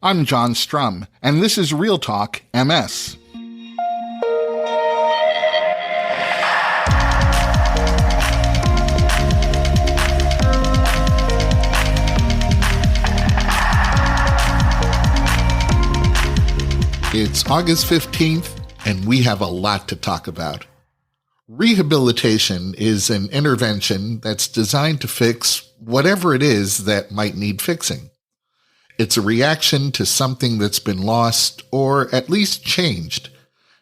I'm John Strum, and this is RealTalk MS. It's August 15th, and we have a lot to talk about. Rehabilitation is an intervention that's designed to fix whatever it is that might need fixing. It's a reaction to something that's been lost or at least changed.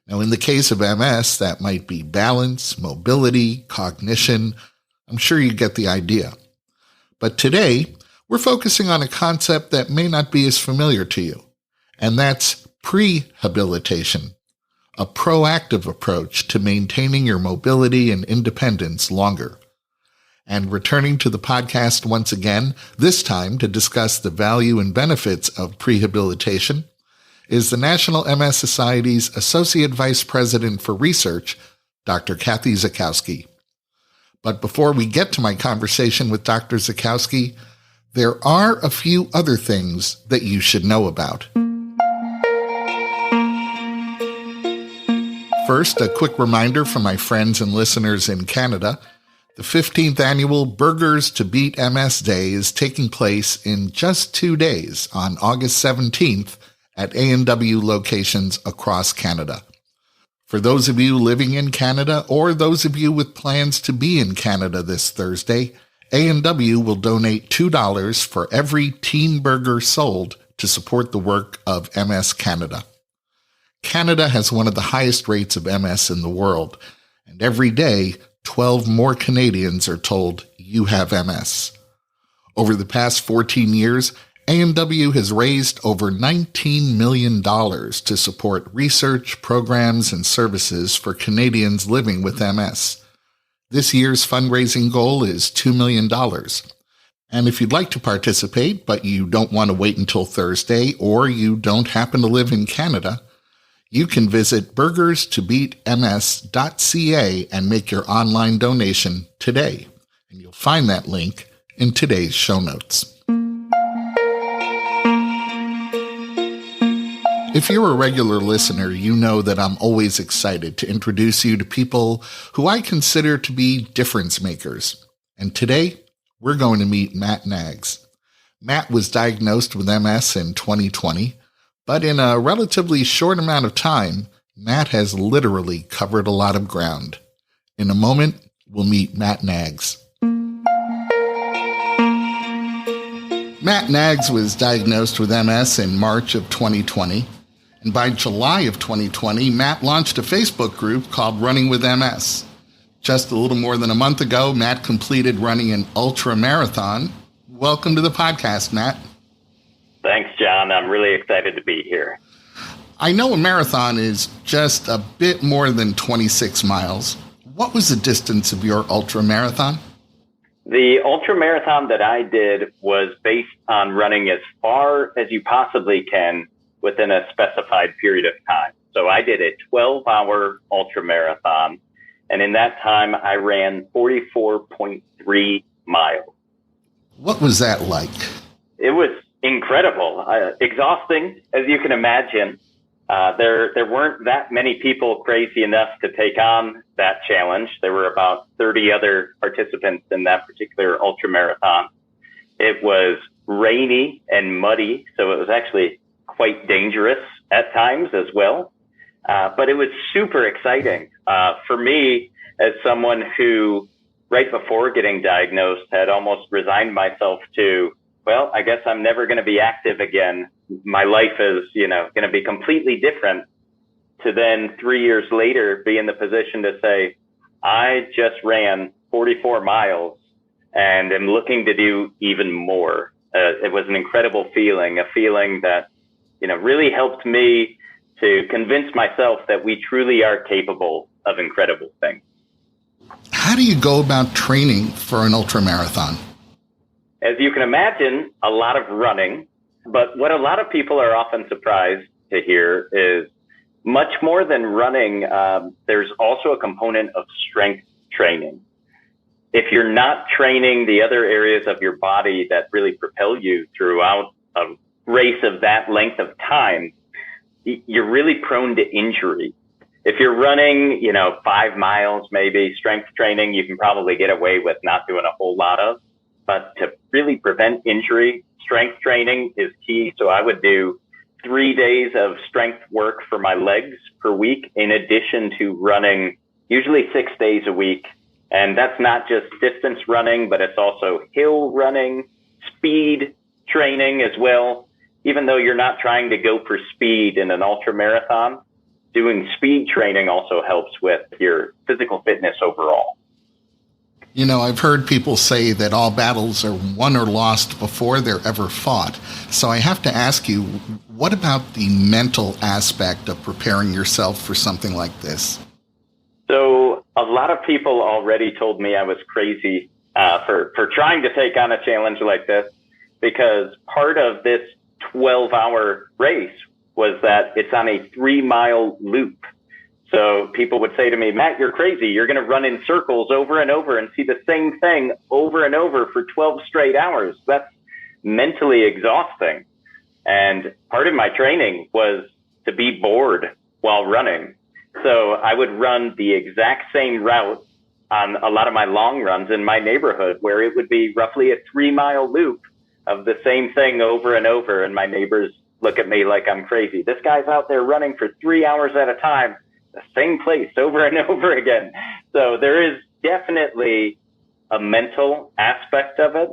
Now, in the case of MS, that might be balance, mobility, cognition. I'm sure you get the idea. But today, we're focusing on a concept that may not be as familiar to you, and that's prehabilitation, a proactive approach to maintaining your mobility and independence longer. And returning to the podcast once again, this time to discuss the value and benefits of prehabilitation, is the National MS Society's Associate Vice President for Research, Dr. Kathy Zackowski. But before we get to my conversation with Dr. Zackowski, there are a few other things that you should know about. First, a quick reminder for my friends and listeners in Canada. The 15th annual Burgers to Beat MS Day is taking place in just 2 days on August 17th at A&W locations across Canada. For those of you living in Canada or those of you with plans to be in Canada this Thursday, A&W will donate $2 for every teen burger sold to support the work of MS Canada. Canada has one of the highest rates of MS in the world, and every day, 12 more Canadians are told you have MS. Over the past 14 years, A&W has raised over $19 million to support research, programs, and services for Canadians living with MS. This year's fundraising goal is $2 million. And if you'd like to participate, but you don't want to wait until Thursday, or you don't happen to live in Canada, you can visit burgerstobeatms.ca and make your online donation today. And you'll find that link in today's show notes. If you're a regular listener, you know that I'm always excited to introduce you to people who I consider to be difference makers. And today, we're going to meet Matt Nags. Matt was diagnosed with MS in 2020. But in a relatively short amount of time, Matt has literally covered a lot of ground. In a moment, we'll meet Matt Nags. Matt Nags was diagnosed with MS in March of 2020. And by July of 2020, Matt launched a Facebook group called Running with MS. Just a little more than a month ago, Matt completed running an ultra marathon. Welcome to the podcast, Matt. Thanks, John. I'm really excited to be here. I know a marathon is just a bit more than 26 miles. What was the distance of your ultra marathon? The ultra marathon that I did was based on running as far as you possibly can within a specified period of time. So I did a 12-hour ultra marathon, and in that time I ran 44.3 miles. What was that like? It was incredible, exhausting, as you can imagine. There weren't that many people crazy enough to take on that challenge. There were about 30 other participants in that particular ultra marathon. It was rainy and muddy, so it was actually quite dangerous at times as well. But it was super exciting. For me, as someone who, right before getting diagnosed, had almost resigned myself to, well, I guess I'm never going to be active again. My life is, going to be completely different, to then 3 years later be in the position to say, I just ran 44 miles and am looking to do even more. It was an incredible feeling, a feeling that, really helped me to convince myself that we truly are capable of incredible things. How do you go about training for an ultra marathon? As you can imagine, a lot of running, but what a lot of people are often surprised to hear is much more than running, there's also a component of strength training. If you're not training the other areas of your body that really propel you throughout a race of that length of time, you're really prone to injury. If you're running, 5 miles, maybe strength training, you can probably get away with not doing a whole lot of. But to really prevent injury, strength training is key. So I would do 3 days of strength work for my legs per week, in addition to running usually 6 days a week. And that's not just distance running, but it's also hill running, speed training as well. Even though you're not trying to go for speed in an ultra marathon, doing speed training also helps with your physical fitness overall. I've heard people say that all battles are won or lost before they're ever fought. So I have to ask you, what about the mental aspect of preparing yourself for something like this? So a lot of people already told me I was crazy for trying to take on a challenge like this, because part of this 12-hour race was that it's on a 3-mile loop. So people would say to me, Matt, you're crazy. You're going to run in circles over and over and see the same thing over and over for 12 straight hours. That's mentally exhausting. And part of my training was to be bored while running. So I would run the exact same route on a lot of my long runs in my neighborhood, where it would be roughly a 3-mile loop of the same thing over and over. And my neighbors look at me like I'm crazy. This guy's out there running for 3 hours at a time, the same place over and over again. So there is definitely a mental aspect of it.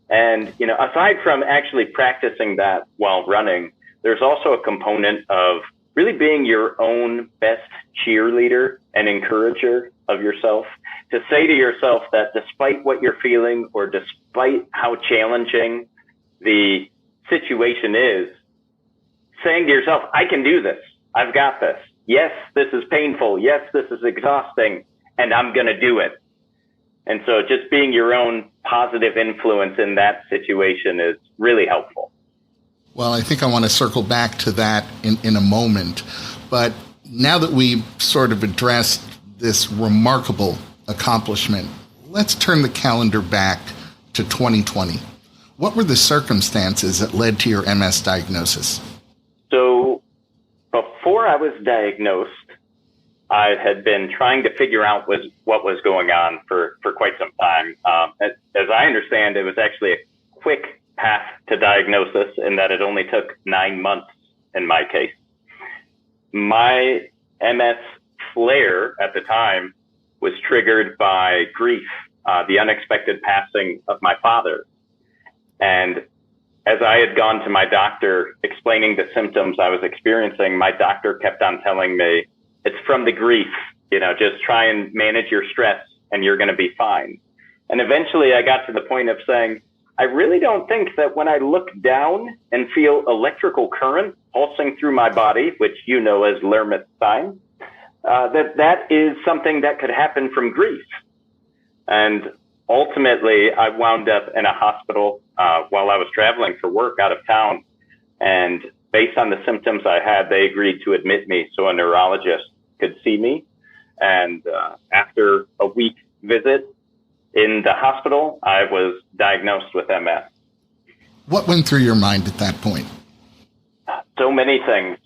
And, aside from actually practicing that while running, there's also a component of really being your own best cheerleader and encourager of yourself, to say to yourself that despite what you're feeling, or despite how challenging the situation is, saying to yourself, I can do this. I've got this. Yes, this is painful. Yes, this is exhausting, and I'm going to do it. And so just being your own positive influence in that situation is really helpful. Well, I think I want to circle back to that in a moment. But now that we've sort of addressed this remarkable accomplishment, let's turn the calendar back to 2020. What were the circumstances that led to your MS diagnosis? So before I was diagnosed, I had been trying to figure out what was going on for quite some time. As I understand, it was actually a quick path to diagnosis, in that it only took 9 months in my case. My MS flare at the time was triggered by grief, the unexpected passing of my father. And as I had gone to my doctor explaining the symptoms I was experiencing, my doctor kept on telling me, it's from the grief, just try and manage your stress and you're going to be fine. And eventually I got to the point of saying, I really don't think that when I look down and feel electrical current pulsing through my body, which as Lermit sign, that is something that could happen from grief. And ultimately, I wound up in a hospital while I was traveling for work out of town. And based on the symptoms I had, they agreed to admit me so a neurologist could see me. And after a week visit in the hospital, I was diagnosed with MS. What went through your mind at that point? So many things.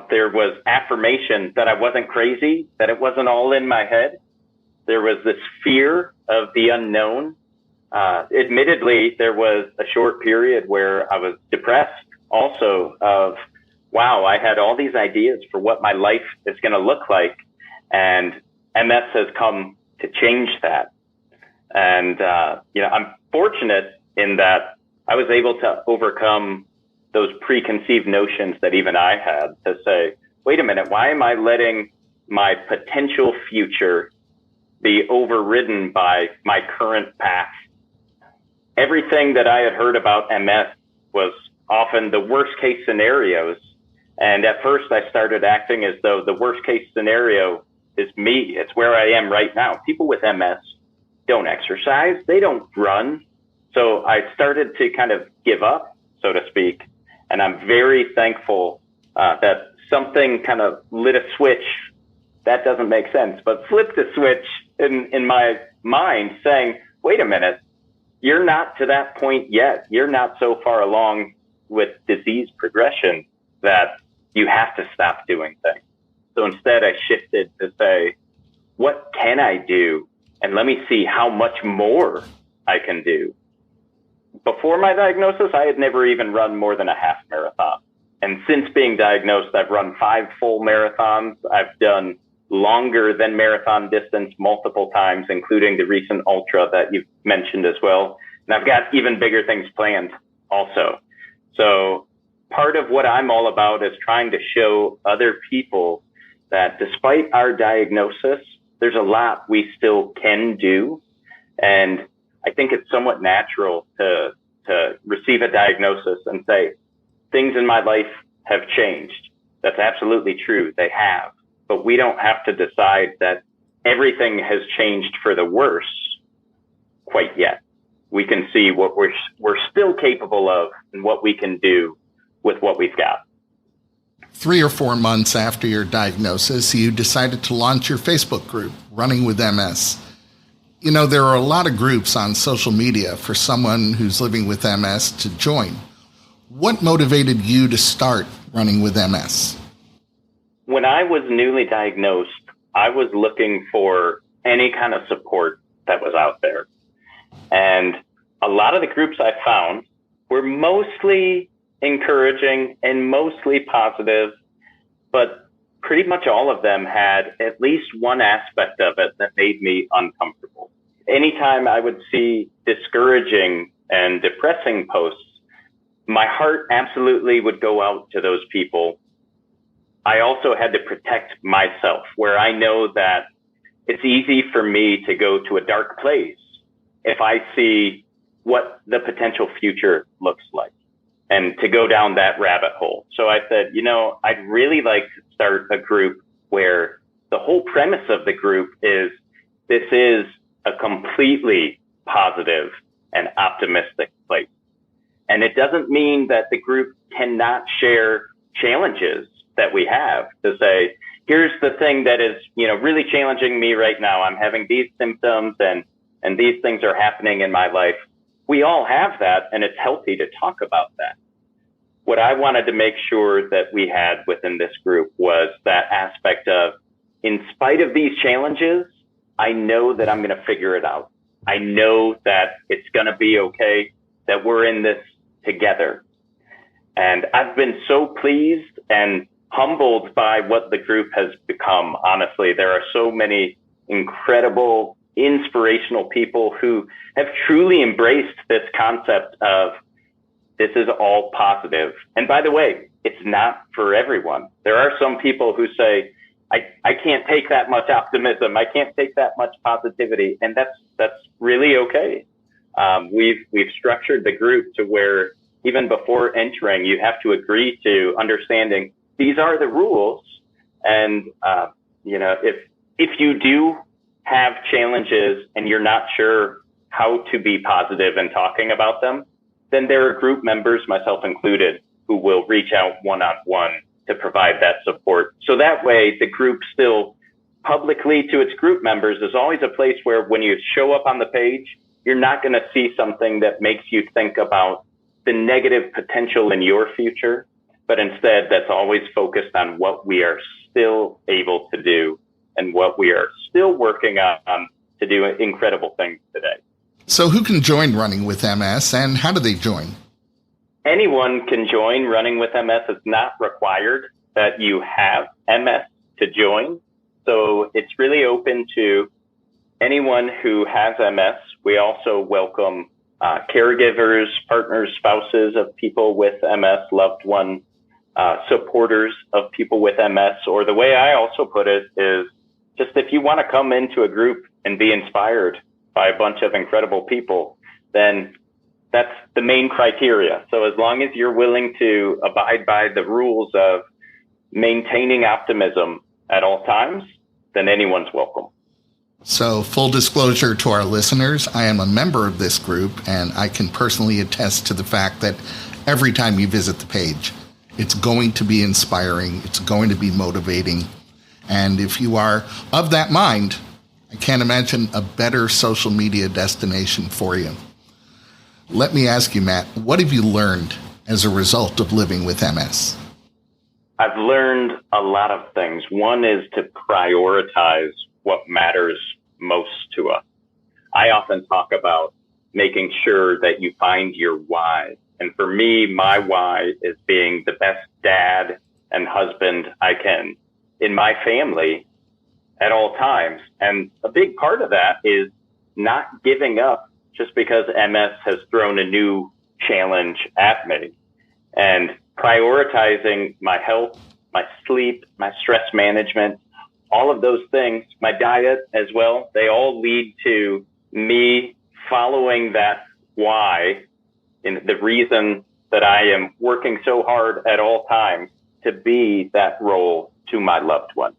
There was affirmation that I wasn't crazy, that it wasn't all in my head. There was this fear of the unknown. Admittedly, there was a short period where I was depressed also of, wow, I had all these ideas for what my life is going to look like. And MS has come to change that. And, I'm fortunate in that I was able to overcome those preconceived notions that even I had, to say, wait a minute, why am I letting my potential future be overridden by my current path? Everything that I had heard about MS was often the worst case scenarios. And at first I started acting as though the worst case scenario is me. It's where I am right now. People with MS don't exercise. They don't run. So I started to kind of give up, so to speak. And I'm very thankful that something kind of lit a switch. That doesn't make sense, but flipped a switch in my mind saying, wait a minute, you're not to that point yet. You're not so far along with disease progression that you have to stop doing things. So instead, I shifted to say, what can I do? And let me see how much more I can do. Before my diagnosis, I had never even run more than a half marathon. And since being diagnosed, I've run 5 full marathons. I've done longer than marathon distance multiple times, including the recent ultra that you've mentioned as well. And I've got even bigger things planned also. So part of what I'm all about is trying to show other people that despite our diagnosis, there's a lot we still can do. And I think it's somewhat natural to receive a diagnosis and say, things in my life have changed. That's absolutely true. They have. But we don't have to decide that everything has changed for the worse quite yet. We can see what we're still capable of and what we can do with what we've got. 3 or 4 months after your diagnosis, you decided to launch your Facebook group, Running with MS. You know, there are a lot of groups on social media for someone who's living with MS to join. What motivated you to start Running with MS? When I was newly diagnosed, I was looking for any kind of support that was out there. And a lot of the groups I found were mostly encouraging and mostly positive, but pretty much all of them had at least one aspect of it that made me uncomfortable. Anytime I would see discouraging and depressing posts, my heart absolutely would go out to those people. I also had to protect myself, where I know that it's easy for me to go to a dark place if I see what the potential future looks like and to go down that rabbit hole. So I said, I'd really like to start a group where the whole premise of the group is this is a completely positive and optimistic place. And it doesn't mean that the group cannot share challenges that we have to say, here's the thing that is, really challenging me right now. I'm having these symptoms and these things are happening in my life. We all have that, and it's healthy to talk about that. What I wanted to make sure that we had within this group was that aspect of, in spite of these challenges, I know that I'm going to figure it out. I know that it's going to be okay, that we're in this together. And I've been so pleased and humbled by what the group has become. Honestly, there are so many incredible, inspirational people who have truly embraced this concept of this is all positive. And by the way, it's not for everyone. There are some people who say, I can't take that much optimism. I can't take that much positivity. And that's really okay. We've structured the group to where even before entering, you have to agree to understanding these are the rules. And, if you do have challenges and you're not sure how to be positive in talking about them, then there are group members, myself included, who will reach out one-on-one to provide that support. So that way, the group still publicly to its group members is always a place where when you show up on the page, you're not going to see something that makes you think about the negative potential in your future, but instead that's always focused on what we are still able to do and what we are still working on to do incredible things today. So who can join Running with MS, and how do they join? Anyone can join Running with MS. It's not required that you have MS to join. So it's really open to anyone who has MS. We also welcome caregivers, partners, spouses of people with MS, loved ones, supporters of people with MS. Or the way I also put it is just if you want to come into a group and be inspired by a bunch of incredible people, then that's the main criteria. So as long as you're willing to abide by the rules of maintaining optimism at all times, then anyone's welcome. So full disclosure to our listeners, I am a member of this group, and I can personally attest to the fact that every time you visit the page, it's going to be inspiring, it's going to be motivating. And if you are of that mind, I can't imagine a better social media destination for you. Let me ask you, Matt, what have you learned as a result of living with MS? I've learned a lot of things. One is to prioritize what matters most to us. I often talk about making sure that you find your why. And for me, my why is being the best dad and husband I can in my family at all times. And a big part of that is not giving up just because MS has thrown a new challenge at me, and prioritizing my health, my sleep, my stress management, all of those things, my diet as well. They all lead to me following that why, and the reason that I am working so hard at all times to be that role to my loved ones.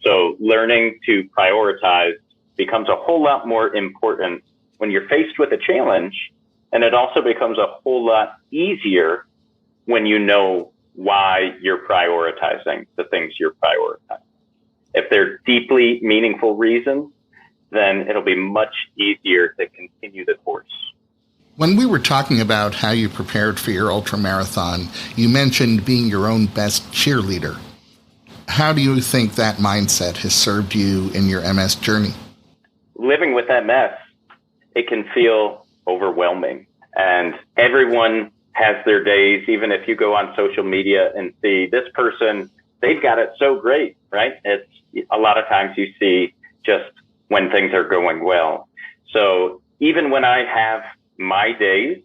So learning to prioritize becomes a whole lot more important when you're faced with a challenge, and it also becomes a whole lot easier when you know why you're prioritizing the things you're prioritizing. If they're deeply meaningful reasons, then it'll be much easier to continue the course. When we were talking about how you prepared for your ultramarathon, you mentioned being your own best cheerleader. How do you think that mindset has served you in your MS journey? Living with MS, it can feel overwhelming, and everyone has their days. Even if you go on social media and see this person, they've got it so great, right? It's a lot of times you see just when things are going well. So even when I have my days,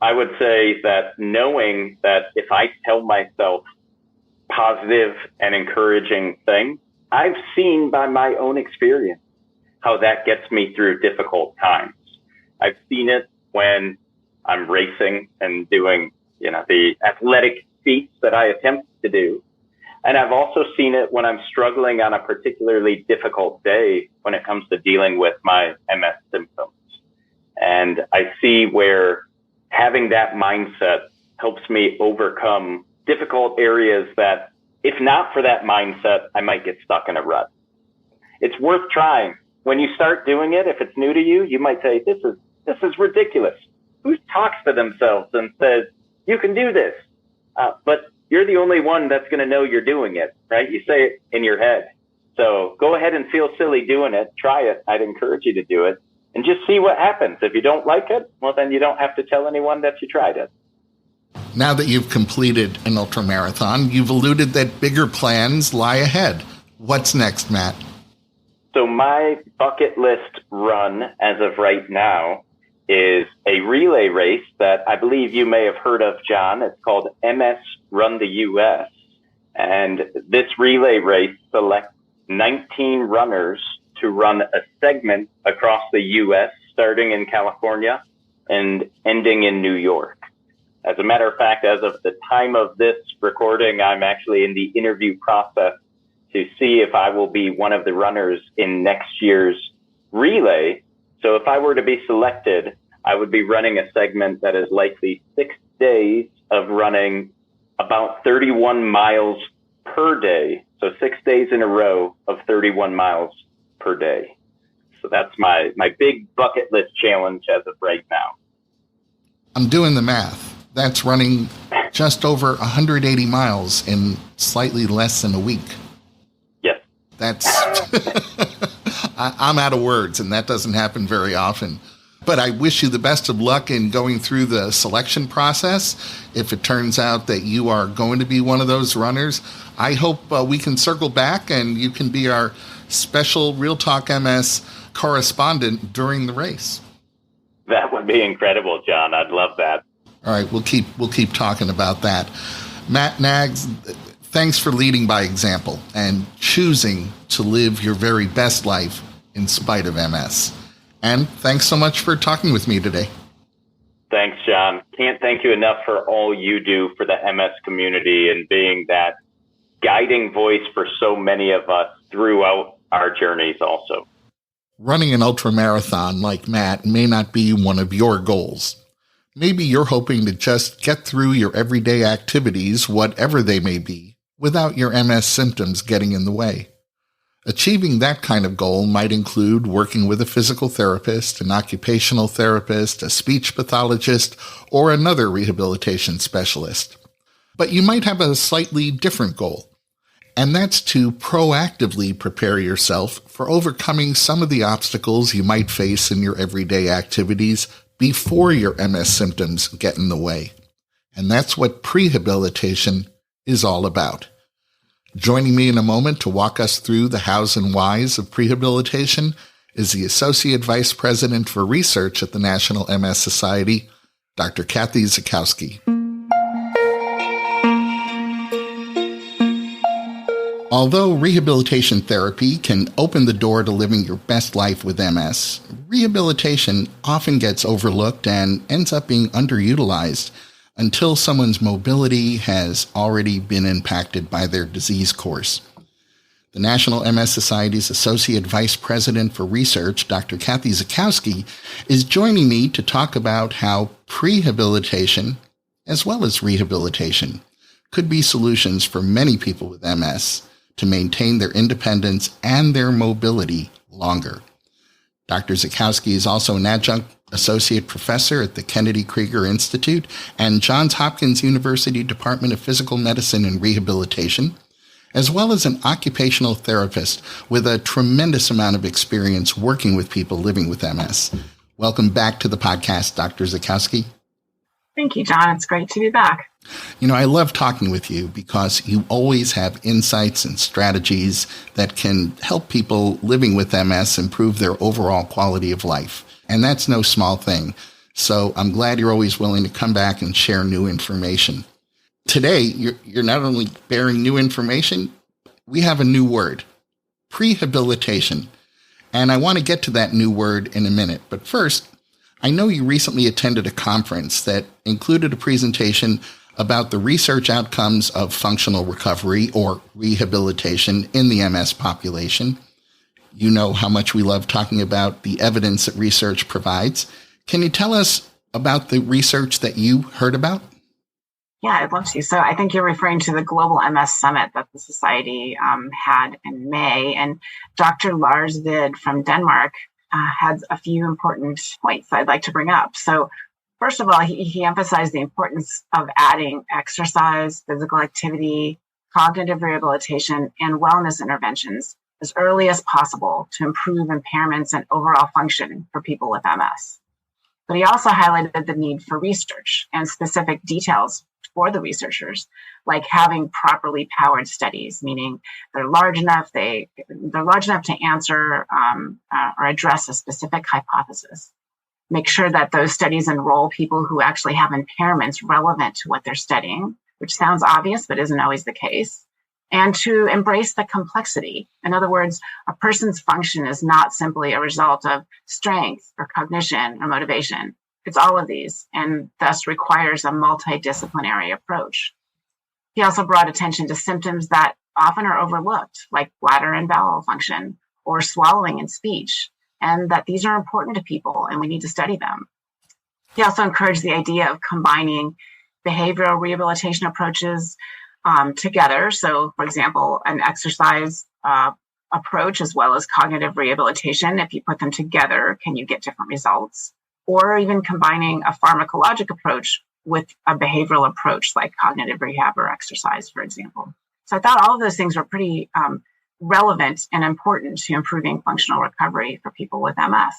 I would say that knowing that if I tell myself positive and encouraging things, I've seen by my own experience how that gets me through difficult times. I've seen it when I'm racing and doing, the athletic feats that I attempt to do. And I've also seen it when I'm struggling on a particularly difficult day when it comes to dealing with my MS symptoms. And I see where having that mindset helps me overcome difficult areas that, if not for that mindset, I might get stuck in a rut. It's worth trying. When you start doing it, if it's new to you, you might say, this is ridiculous. Who talks to themselves and says, you can do this? But you're the only one that's going to know you're doing it, right? You say it in your head. So go ahead and feel silly doing it. Try it. I'd encourage you to do it and just see what happens. If you don't like it, well, then you don't have to tell anyone that you tried it. Now that you've completed an ultramarathon, you've alluded that bigger plans lie ahead. What's next, Matt? So my bucket list run as of right now is a relay race that I believe you may have heard of, John. It's called MS Run the US. And this relay race selects 19 runners to run a segment across the US, starting in California and ending in New York. As a matter of fact, as of the time of this recording, I'm actually in the interview process to see if I will be one of the runners in next year's relay. So if I were to be selected, I would be running a segment that is likely 6 days of running about 31 miles per day. So 6 days in a row of 31 miles per day. So that's my big bucket list challenge as of right now. I'm doing the math. That's running just over 180 miles in slightly less than a week. Yes. That's, I'm out of words, and that doesn't happen very often. But I wish you the best of luck in going through the selection process. If it turns out that you are going to be one of those runners, I hope we can circle back and you can be our special RealTalk MS correspondent during the race. That would be incredible, John. I'd love that. All right, we'll keep talking about that. Matt Nags, thanks for leading by example and choosing to live your very best life in spite of MS. And thanks so much for talking with me today. Thanks, John. Can't thank you enough for all you do for the MS community and being that guiding voice for so many of us throughout our journeys also. Running an ultramarathon like Matt may not be one of your goals. Maybe you're hoping to just get through your everyday activities, whatever they may be, without your MS symptoms getting in the way. Achieving that kind of goal might include working with a physical therapist, an occupational therapist, a speech pathologist, or another rehabilitation specialist. But you might have a slightly different goal, and that's to proactively prepare yourself for overcoming some of the obstacles you might face in your everyday activities before your MS symptoms get in the way. And that's what prehabilitation is all about. Joining me in a moment to walk us through the hows and whys of prehabilitation is the Associate Vice President for Research at the National MS Society, Dr. Kathy Zackowski. Although rehabilitation therapy can open the door to living your best life with MS, rehabilitation often gets overlooked and ends up being underutilized until someone's mobility has already been impacted by their disease course. The National MS Society's Associate Vice President for Research, Dr. Kathy Zackowski, is joining me to talk about how prehabilitation, as well as rehabilitation, could be solutions for many people with MS to maintain their independence and their mobility longer. Dr. Zackowski is also an adjunct associate professor at the Kennedy Krieger Institute and Johns Hopkins University Department of Physical Medicine and Rehabilitation, as well as an occupational therapist with a tremendous amount of experience working with people living with MS. Welcome back to the podcast, Dr. Zackowski. Thank you, John. It's great to be back. I love talking with you because you always have insights and strategies that can help people living with MS improve their overall quality of life. And that's no small thing. So I'm glad you're always willing to come back and share new information. Today, you're not only bearing new information, we have a new word, prehabilitation. And I want to get to that new word in a minute. But first, I know you recently attended a conference that included a presentation about the research outcomes of functional recovery or rehabilitation in the MS population. You know how much we love talking about the evidence that research provides. Can you tell us about the research that you heard about? Yeah, I'd love to. So I think you're referring to the Global MS Summit that the Society had in May. And Dr. Lars Vid from Denmark had a few important points I'd like to bring up. So first of all, he emphasized the importance of adding exercise, physical activity, cognitive rehabilitation, and wellness interventions as early as possible to improve impairments and overall function for people with MS. But he also highlighted the need for research and specific details for the researchers, like having properly powered studies, meaning they're large enough to answer or address a specific hypothesis. Make sure that those studies enroll people who actually have impairments relevant to what they're studying, which sounds obvious, but isn't always the case. And to embrace the complexity. In other words, a person's function is not simply a result of strength or cognition or motivation. It's all of these, and thus requires a multidisciplinary approach. He also brought attention to symptoms that often are overlooked, like bladder and bowel function or swallowing and speech, and that these are important to people and we need to study them. He also encouraged the idea of combining behavioral rehabilitation approaches together. So, for example, an exercise approach as well as cognitive rehabilitation. If you put them together, can you get different results? Or even combining a pharmacologic approach with a behavioral approach like cognitive rehab or exercise, for example. So I thought all of those things were pretty relevant and important to improving functional recovery for people with MS.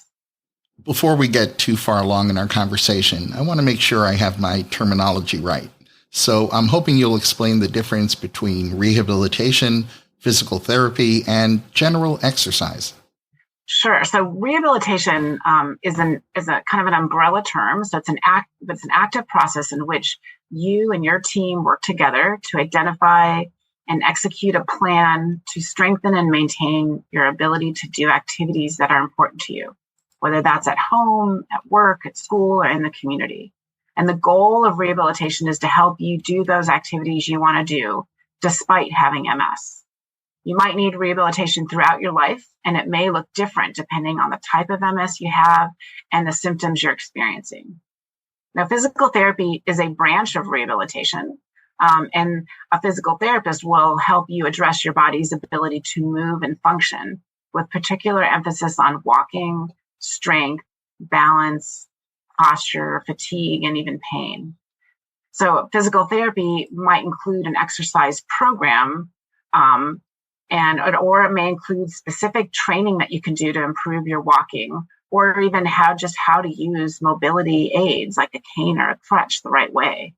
Before we get too far along in our conversation, I want to make sure I have my terminology right. So I'm hoping you'll explain the difference between rehabilitation, physical therapy, and general exercise. Sure. So rehabilitation is a kind of an umbrella term. So it's an active process in which you and your team work together to identify and execute a plan to strengthen and maintain your ability to do activities that are important to you, whether that's at home, at work, at school, or in the community. And the goal of rehabilitation is to help you do those activities you want to do despite having MS. You might need rehabilitation throughout your life, and it may look different depending on the type of MS you have and the symptoms you're experiencing. Now, physical therapy is a branch of rehabilitation, And a physical therapist will help you address your body's ability to move and function with particular emphasis on walking, strength, balance, posture, fatigue, and even pain. So physical therapy might include an exercise program, or it may include specific training that you can do to improve your walking, or even how to use mobility aids like a cane or a crutch the right way.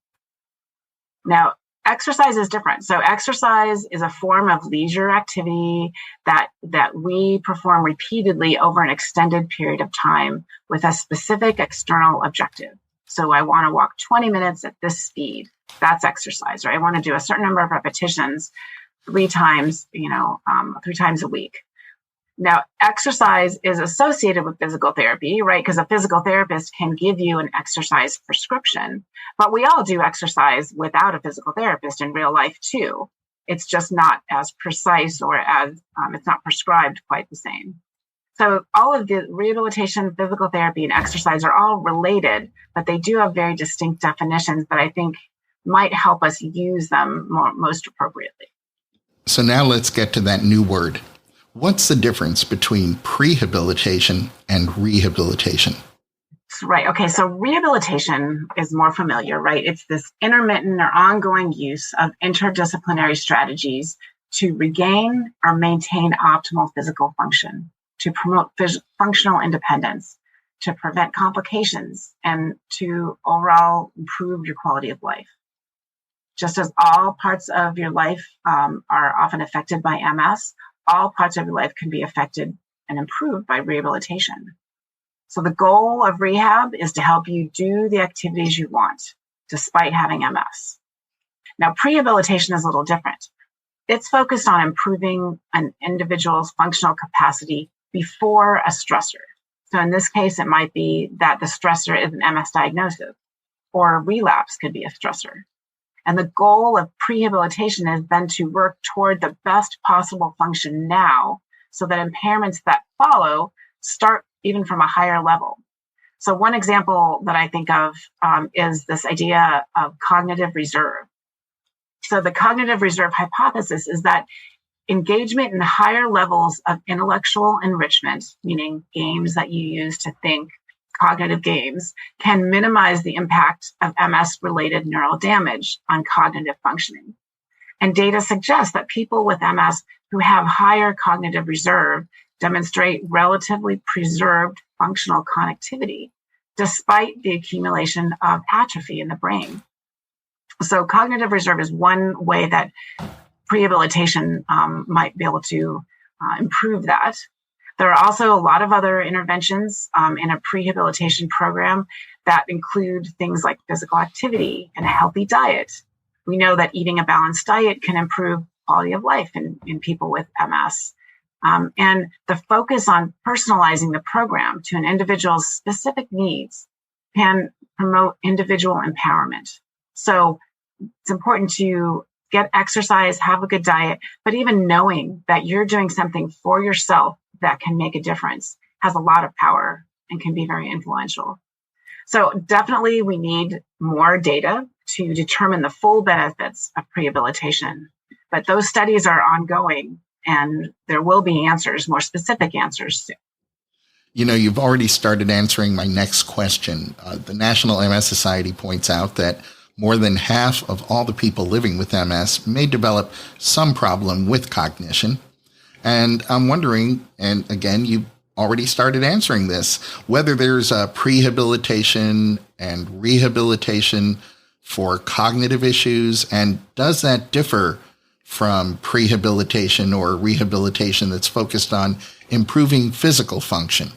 Now, exercise is different. So exercise is a form of leisure activity that we perform repeatedly over an extended period of time with a specific external objective. So I want to walk 20 minutes at this speed. That's exercise, right? I want to do a certain number of repetitions 3 times, 3 times a week. Now, exercise is associated with physical therapy, right? Because a physical therapist can give you an exercise prescription, but we all do exercise without a physical therapist in real life too. It's just not as precise or as it's not prescribed quite the same. So all of the rehabilitation, physical therapy, and exercise are all related, but they do have very distinct definitions that I think might help us use them most appropriately. So now let's get to that new word. What's the difference between prehabilitation and rehabilitation? Right. Okay. So rehabilitation is more familiar, right? It's this intermittent or ongoing use of interdisciplinary strategies to regain or maintain optimal physical function, to promote functional independence, to prevent complications, and to overall improve your quality of life. Just as all parts of your life are often affected by MS, all parts of your life can be affected and improved by rehabilitation. So the goal of rehab is to help you do the activities you want, despite having MS. Now, prehabilitation is a little different. It's focused on improving an individual's functional capacity before a stressor. So in this case, it might be that the stressor is an MS diagnosis, or a relapse could be a stressor. And the goal of prehabilitation is then to work toward the best possible function now, so that impairments that follow start even from a higher level. So one example that I think of is this idea of cognitive reserve. So the cognitive reserve hypothesis is that engagement in higher levels of intellectual enrichment, meaning games that you use to think, cognitive games, can minimize the impact of MS-related neural damage on cognitive functioning. And data suggests that people with MS who have higher cognitive reserve demonstrate relatively preserved functional connectivity, despite the accumulation of atrophy in the brain. So cognitive reserve is one way that prehabilitation might be able to improve that. There are also a lot of other interventions in a prehabilitation program that include things like physical activity and a healthy diet. We know that eating a balanced diet can improve quality of life in people with MS. And the focus on personalizing the program to an individual's specific needs can promote individual empowerment. So it's important to get exercise, have a good diet, but even knowing that you're doing something for yourself that can make a difference has a lot of power and can be very influential. So definitely we need more data to determine the full benefits of prehabilitation, but those studies are ongoing and there will be answers, more specific answers soon. You know, you've already started answering my next question. The National MS Society points out that more than half of all the people living with MS may develop some problem with cognition. And I'm wondering, and again, you already started answering this, whether there's a prehabilitation and rehabilitation for cognitive issues, and does that differ from prehabilitation or rehabilitation that's focused on improving physical function?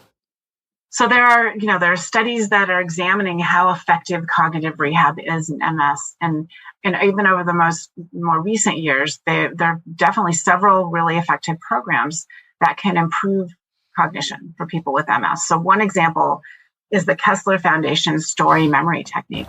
So there are studies that are examining how effective cognitive rehab is in MS, and even over the more recent years, there are definitely several really effective programs that can improve cognition for people with MS. So one example is the Kessler Foundation story memory technique.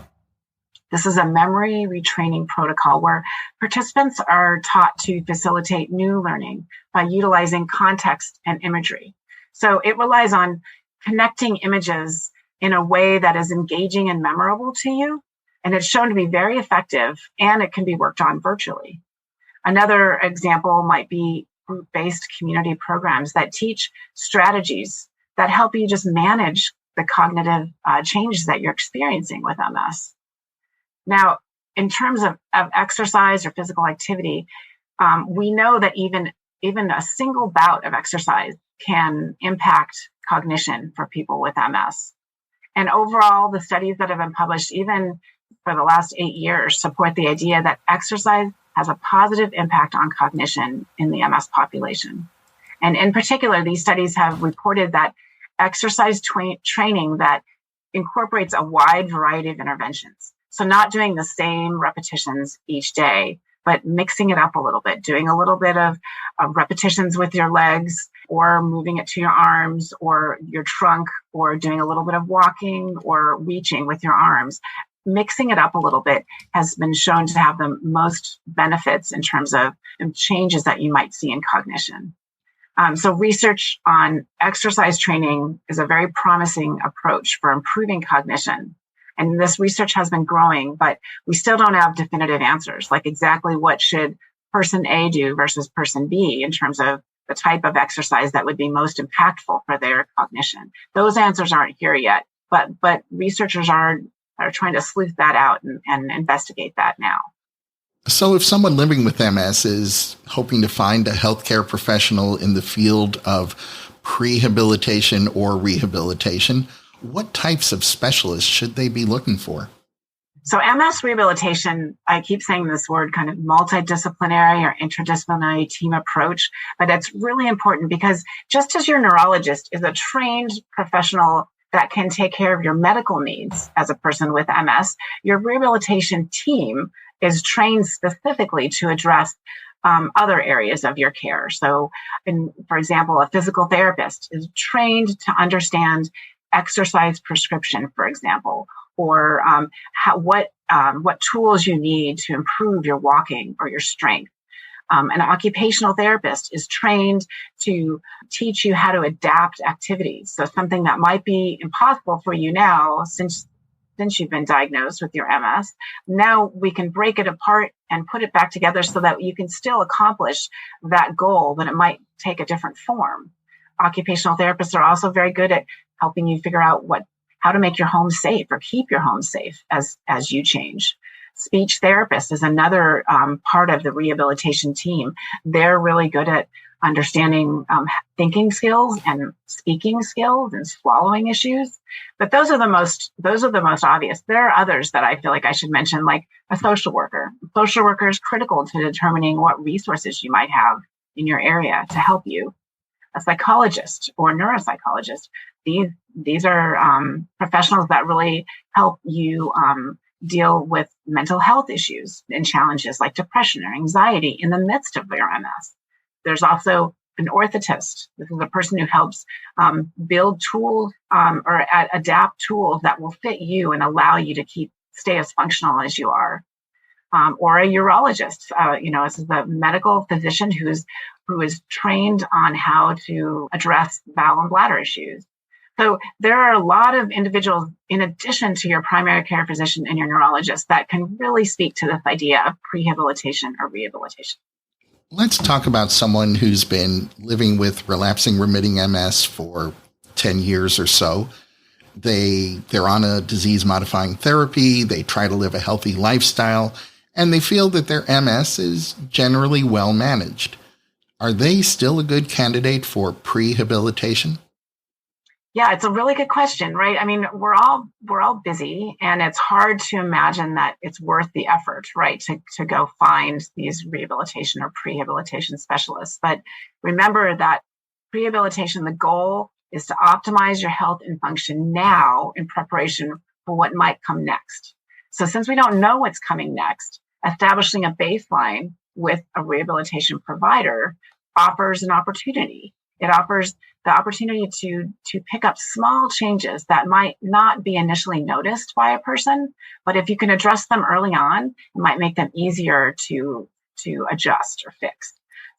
This is a memory retraining protocol where participants are taught to facilitate new learning by utilizing context and imagery. So it relies on connecting images in a way that is engaging and memorable to you, And it's shown to be very effective, and it can be worked on virtually. Another example might be group-based community programs that teach strategies that help you just manage the cognitive changes that you're experiencing with MS. Now, in terms of exercise or physical activity, we know that even a single bout of exercise can impact cognition for people with MS. And overall, the studies that have been published, even for the last 8 years, support the idea that exercise has a positive impact on cognition in the MS population. And in particular, these studies have reported that exercise training that incorporates a wide variety of interventions. So not doing the same repetitions each day, but mixing it up a little bit, doing a little bit of repetitions with your legs, or moving it to your arms or your trunk, or doing a little bit of walking or reaching with your arms. Mixing it up a little bit has been shown to have the most benefits in terms of changes that you might see in cognition. So research on exercise training is a very promising approach for improving cognition. And this research has been growing, but we still don't have definitive answers, like exactly what should person A do versus person B in terms of the type of exercise that would be most impactful for their cognition. Those answers aren't here yet, but researchers are trying to sleuth that out and investigate that now. So if someone living with MS is hoping to find a healthcare professional in the field of prehabilitation or rehabilitation, what types of specialists should they be looking for? So MS rehabilitation, I keep saying this word, kind of multidisciplinary or interdisciplinary team approach, but that's really important because just as your neurologist is a trained professional that can take care of your medical needs as a person with MS, your rehabilitation team is trained specifically to address other areas of your care. So, for example, a physical therapist is trained to understand exercise prescription, for example, or what tools you need to improve your walking or your strength. An occupational therapist is trained to teach you how to adapt activities. So something that might be impossible for you now, since you've been diagnosed with your MS, now we can break it apart and put it back together so that you can still accomplish that goal, but it might take a different form. Occupational therapists are also very good at helping you figure out how to make your home safe or keep your home safe as you change. Speech therapist is another part of the rehabilitation team. They're really good at understanding thinking skills and speaking skills and swallowing issues. But those are the most obvious. There are others that I feel like I should mention, like a social worker. A social worker is critical to determining what resources you might have in your area to help you. A psychologist or neuropsychologist. These are professionals that really help you deal with mental health issues and challenges like depression or anxiety in the midst of your MS. There's also an orthotist. This is a person who helps build tools or adapt tools that will fit you and allow you to stay as functional as you are. Or a urologist. This is a medical physician who is trained on how to address bowel and bladder issues. So there are a lot of individuals, in addition to your primary care physician and your neurologist, that can really speak to this idea of prehabilitation or rehabilitation. Let's talk about someone who's been living with relapsing remitting MS for 10 years or so. They're on a disease-modifying therapy. They try to live a healthy lifestyle, and they feel that their MS is generally well managed. Are they still a good candidate for prehabilitation? Yeah, it's a really good question, right? I mean, we're all busy, and it's hard to imagine that it's worth the effort, right, to go find these rehabilitation or prehabilitation specialists. But remember that prehabilitation, the goal is to optimize your health and function now in preparation for what might come next. So since we don't know what's coming next, establishing a baseline with a rehabilitation provider offers an opportunity. It offers the opportunity to pick up small changes that might not be initially noticed by a person, but if you can address them early on, it might make them easier to adjust or fix.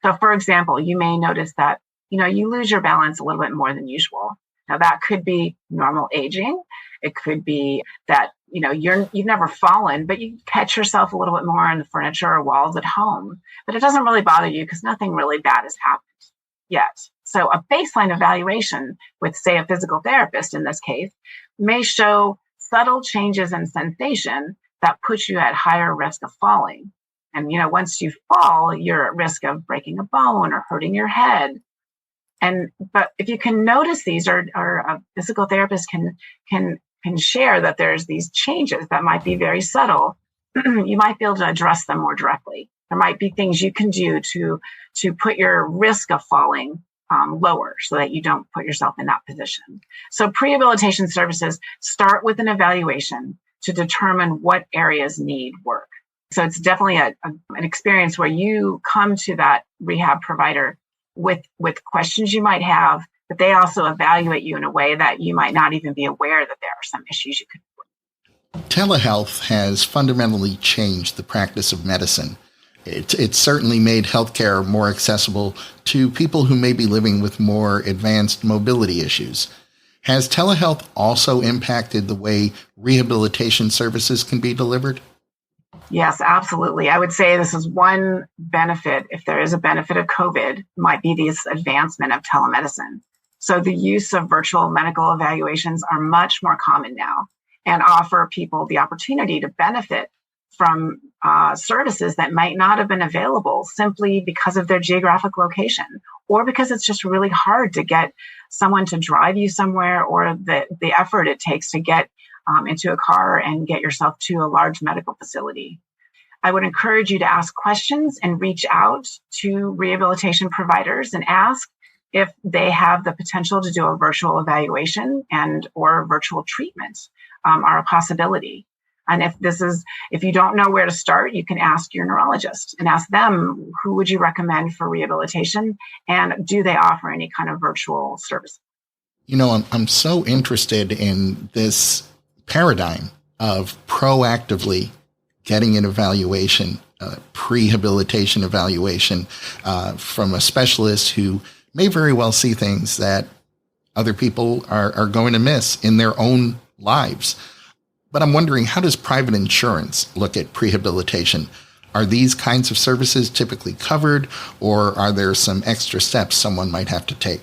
So for example, you may notice that, you lose your balance a little bit more than usual. Now that could be normal aging. It could be that you've never fallen, but you catch yourself a little bit more on the furniture or walls at home, but it doesn't really bother you because nothing really bad has happened yet. So a baseline evaluation with, say, a physical therapist in this case may show subtle changes in sensation that put you at higher risk of falling. And, once you fall, you're at risk of breaking a bone or hurting your head. But if you can notice these, or a physical therapist can share that there's these changes that might be very subtle, you might be able to address them more directly. There might be things you can do to put your risk of falling lower so that you don't put yourself in that position. So prehabilitation services start with an evaluation to determine what areas need work. So it's definitely an experience where you come to that rehab provider with questions you might have, but they also evaluate you in a way that you might not even be aware that there are some issues you could. Telehealth has fundamentally changed the practice of medicine. It's certainly made healthcare more accessible to people who may be living with more advanced mobility issues. Has telehealth also impacted the way rehabilitation services can be delivered? Yes, absolutely. I would say this is one benefit, if there is a benefit of COVID, might be this advancement of telemedicine. So the use of virtual medical evaluations are much more common now and offer people the opportunity to benefit from services that might not have been available simply because of their geographic location, or because it's just really hard to get someone to drive you somewhere, or the effort it takes to get into a car and get yourself to a large medical facility. I would encourage you to ask questions and reach out to rehabilitation providers and ask if they have the potential to do a virtual evaluation or virtual treatment are a possibility. And if you don't know where to start, you can ask your neurologist and ask them, who would you recommend for rehabilitation? And do they offer any kind of virtual service? I'm so interested in this paradigm of proactively getting an evaluation, prehabilitation evaluation from a specialist who may very well see things that other people are going to miss in their own lives. But I'm wondering, how does private insurance look at prehabilitation? Are these kinds of services typically covered, or are there some extra steps someone might have to take?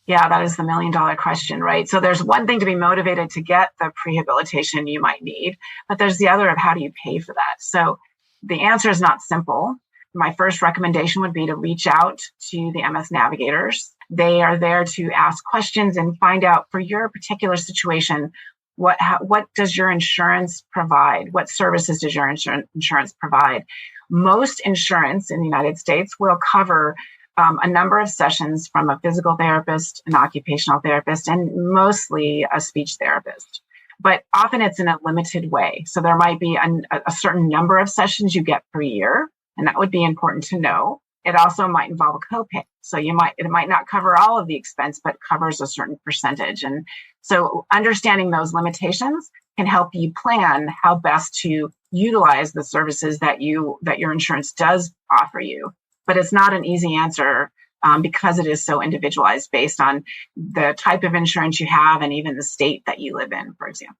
Yeah, that is the $1 million question, right? So there's one thing to be motivated to get the prehabilitation you might need, but there's the other of how do you pay for that? So the answer is not simple. My first recommendation would be to reach out to the MS navigators. They are there to ask questions and find out, for your particular situation, what does your insurance provide? What services does your insurance provide? Most insurance in the United States will cover a number of sessions from a physical therapist, an occupational therapist, and mostly a speech therapist. But often it's in a limited way. So there might be a certain number of sessions you get per year, and that would be important to know. It also might involve a copay. So it might not cover all of the expense, but covers a certain percentage. And so understanding those limitations can help you plan how best to utilize the services that your insurance does offer you. But it's not an easy answer because it is so individualized based on the type of insurance you have and even the state that you live in, for example.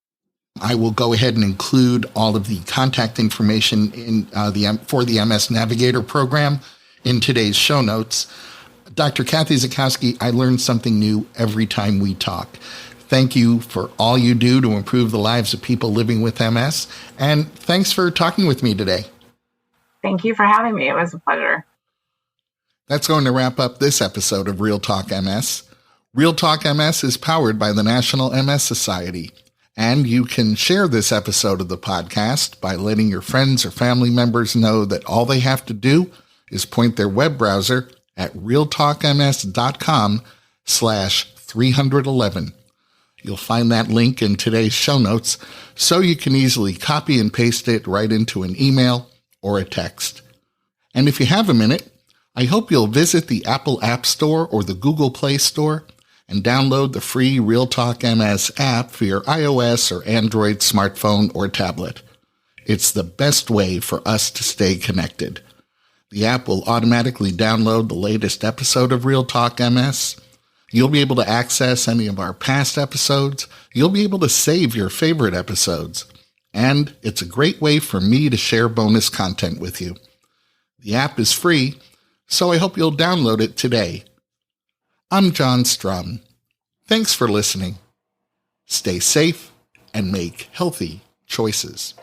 I will go ahead and include all of the contact information for the MS Navigator program in today's show notes. Dr. Kathy Zackowski, I learn something new every time we talk. Thank you for all you do to improve the lives of people living with MS. And thanks for talking with me today. Thank you for having me. It was a pleasure. That's going to wrap up this episode of RealTalk MS. RealTalk MS is powered by the National MS Society. And you can share this episode of the podcast by letting your friends or family members know that all they have to do is point their web browser at realtalkms.com/311. You'll find that link in today's show notes, so you can easily copy and paste it right into an email or a text. And if you have a minute, I hope you'll visit the Apple App Store or the Google Play Store and download the free RealTalk MS app for your iOS or Android smartphone or tablet. It's the best way for us to stay connected. The app will automatically download the latest episode of RealTalk MS. You'll be able to access any of our past episodes. You'll be able to save your favorite episodes. And it's a great way for me to share bonus content with you. The app is free, so I hope you'll download it today. I'm John Strum. Thanks for listening. Stay safe and make healthy choices.